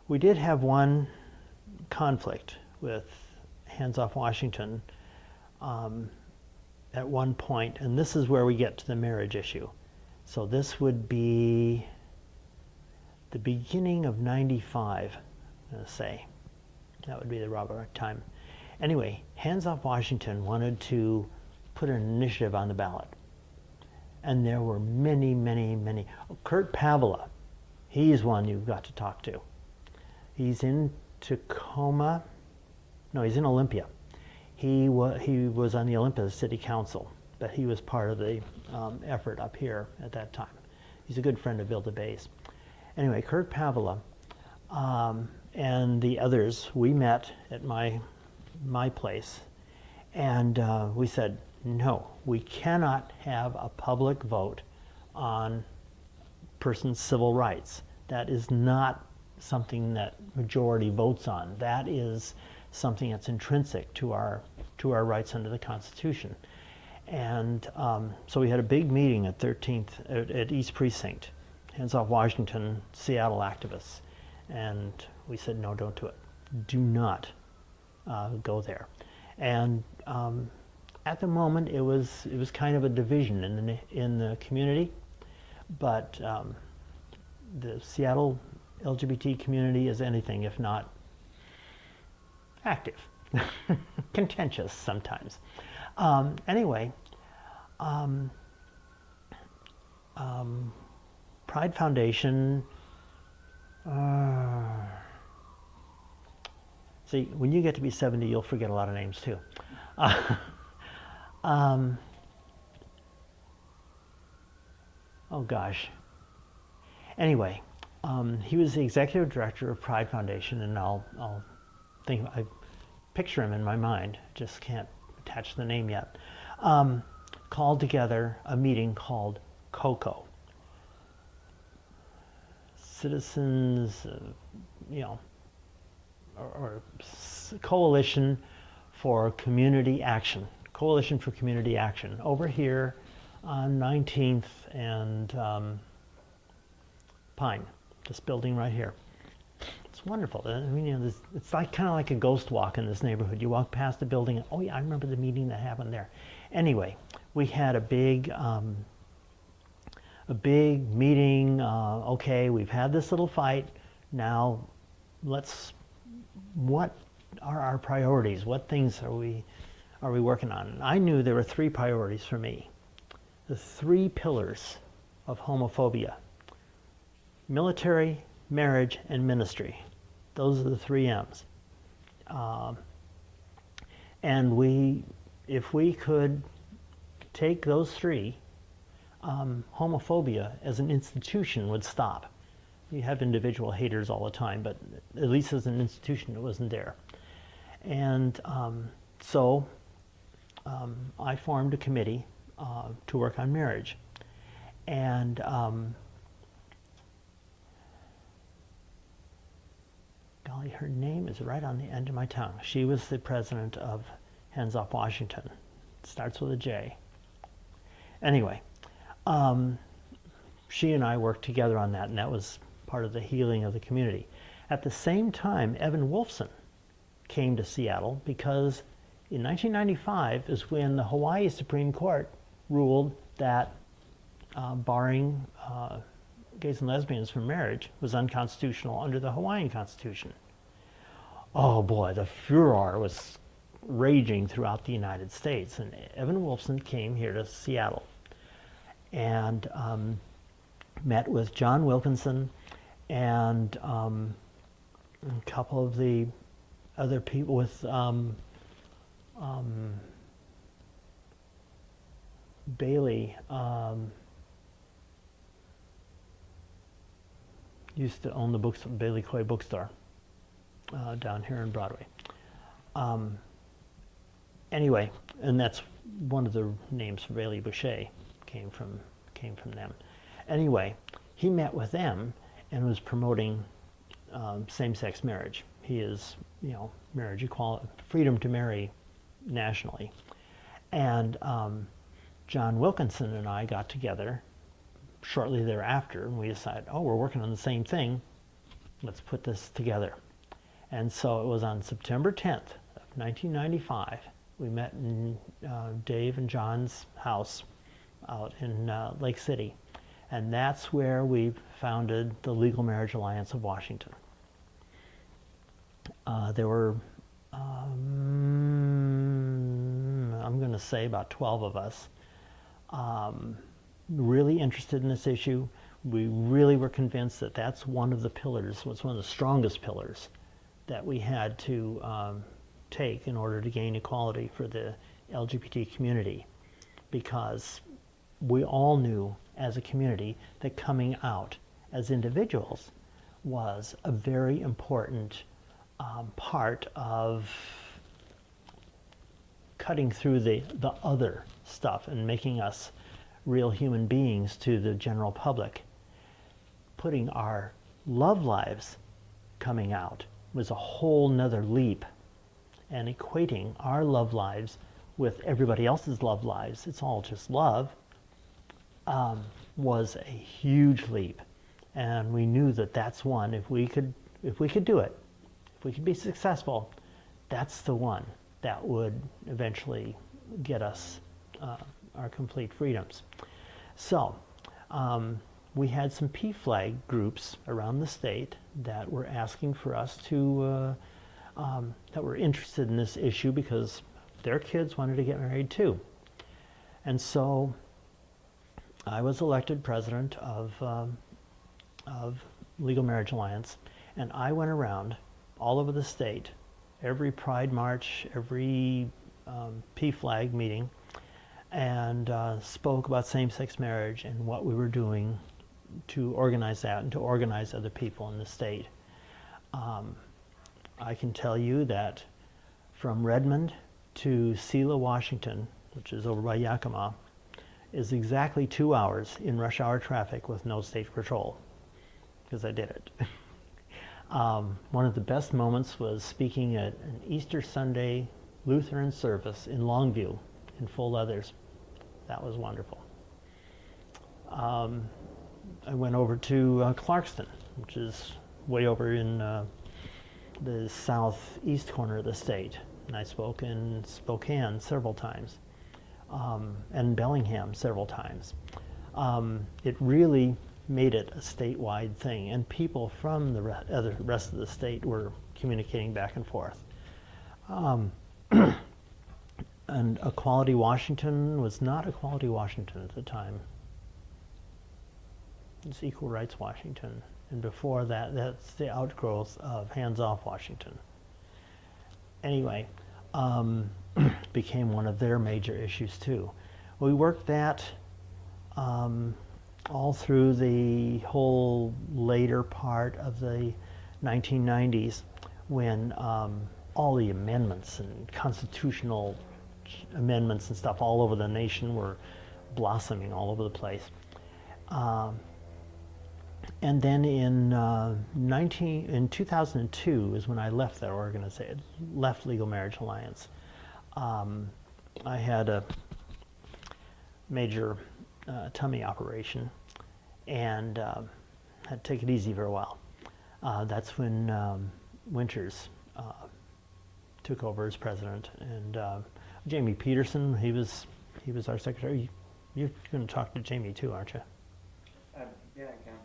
We did have one conflict with Hands Off Washington at one point, and this is where we get to the marriage issue. So this would be the beginning of '95, I'm going to say. That would be the right time. Anyway, Hands Off Washington wanted to put an initiative on the ballot. And there were many, many, many. Kurt Pavela, he's one you've got to talk to. He's in Tacoma. No, he's in Olympia. He was on the Olympia City Council, but he was part of the effort up here at that time. He's a good friend of Bill DeBay's. Anyway, Kurt Pavela and the others, we met at my place, and we said, no, we cannot have a public vote on person's civil rights. That is not something that majority votes on. That is something that's intrinsic to our rights under the Constitution. And so we had a big meeting at 13th at East Precinct, Hands Off Washington, Seattle activists, and we said, no, don't do it. Do not go there. And at the moment, it was kind of a division in the community, but the Seattle LGBT community is anything if not active, contentious sometimes. Anyway, Pride Foundation. See, when you get to be 70, you'll forget a lot of names too. Oh gosh. Anyway, he was the executive director of Pride Foundation, and I picture him in my mind, just can't attach the name yet. Called together a meeting called COCO, Citizens, or Coalition for Community Action. Coalition for Community Action, over here on 19th and Pine, this building right here. It's wonderful. I mean, it's like kind of like a ghost walk in this neighborhood. You walk past the building, and, oh yeah, I remember the meeting that happened there. Anyway, we had a big meeting. Okay, we've had this little fight. Now, what are our priorities? What things are we working on? And I knew there were three priorities for me. The three pillars of homophobia: military, marriage, and ministry. Those are the three M's. And if we could take those three, homophobia as an institution would stop. You have individual haters all the time, but at least as an institution, it wasn't there. And so I formed a committee to work on marriage. And golly, her name is right on the end of my tongue. She was the president of Hands Off Washington. It starts with a J. Anyway, she and I worked together on that, and that was part of the healing of the community. At the same time, Evan Wolfson came to Seattle because in 1995 is when the Hawaii Supreme Court ruled that barring gays and lesbians from marriage was unconstitutional under the Hawaiian Constitution. Oh boy, the furor was raging throughout the United States, and Evan Wolfson came here to Seattle and met with John Wilkinson and a couple of the other people, with Bailey, used to own the books, Bailey Coy Bookstore down here in Broadway. Anyway, and that's one of the names for Bailey Boucher came from them. Anyway, he met with them and was promoting same-sex marriage. He is, marriage equality, freedom to marry nationally. And John Wilkinson and I got together shortly thereafter, and we decided, oh, we're working on the same thing. let's put this together. And so it was on September 10th of 1995. We met in Dave and John's house out in Lake City. And that's where we founded the Legal Marriage Alliance of Washington. There were, I'm going to say about 12 of us, really interested in this issue. We really were convinced that that's one of the pillars, was one of the strongest pillars that we had to take in order to gain equality for the LGBT community, because we all knew as a community that coming out as individuals was a very important part of cutting through the other stuff and making us real human beings to the general public. Putting our love lives coming out was a whole nother leap, and equating our love lives with everybody else's love lives, it's all just love, was a huge leap. And we knew that that's one, if we could do it, if we could be successful, that's the one that would eventually get us our complete freedoms. So we had some PFLAG groups around the state that were asking for us to, that were interested in this issue because their kids wanted to get married too. And so I was elected president of Legal Marriage Alliance, and I went around all over the state, every Pride March, every PFLAG meeting, and spoke about same-sex marriage and what we were doing to organize that and to organize other people in the state. I can tell you that from Redmond to Selah, Washington, which is over by Yakima, is exactly 2 hours in rush hour traffic with no state patrol, because I did it. One of the best moments was speaking at an Easter Sunday Lutheran service in Longview in full leathers. That was wonderful. I went over to Clarkston, which is way over in the southeast corner of the state, and I spoke in Spokane several times, and Bellingham several times. It really made it a statewide thing, and people from the rest of the state were communicating back and forth. And Equality Washington was not Equality Washington at the time. It's Equal Rights Washington, and before that, that's the outgrowth of Hands Off Washington. Anyway, became one of their major issues too. We worked that all through the whole later part of the 1990s, when all the amendments and constitutional amendments and stuff all over the nation were blossoming all over the place. And then in 2002 is when I left that organization, left Legal Marriage Alliance. I had a major tummy operation and had to take it easy for a while. That's when Winters took over as president, and Jamie Peterson, he was our secretary. You're going to talk to Jamie too, aren't you? Yeah, I can.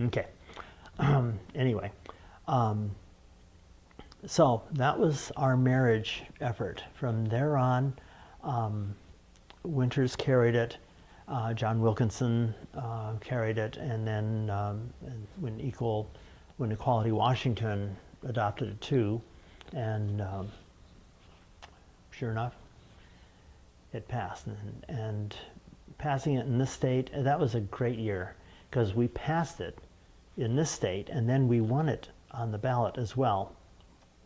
Okay. Anyway, so that was our marriage effort. From there on, Winters carried it, John Wilkinson carried it, and then when Equality Washington adopted it too, and sure enough, it passed. And passing it in this state, that was a great year, because we passed it in this state, and then we won it on the ballot as well.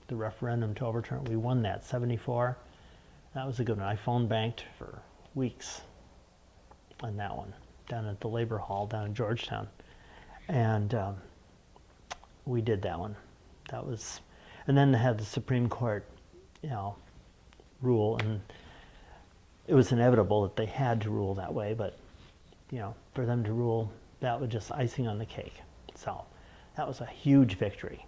The referendum to overturn, we won that, 74. That was a good one. I phone banked for weeks on that one, down at the Labor Hall down in Georgetown. And we did that one. That was, and then they had the Supreme Court, rule, and it was inevitable that they had to rule that way, but, for them to rule, that was just icing on the cake. So That was a huge victory.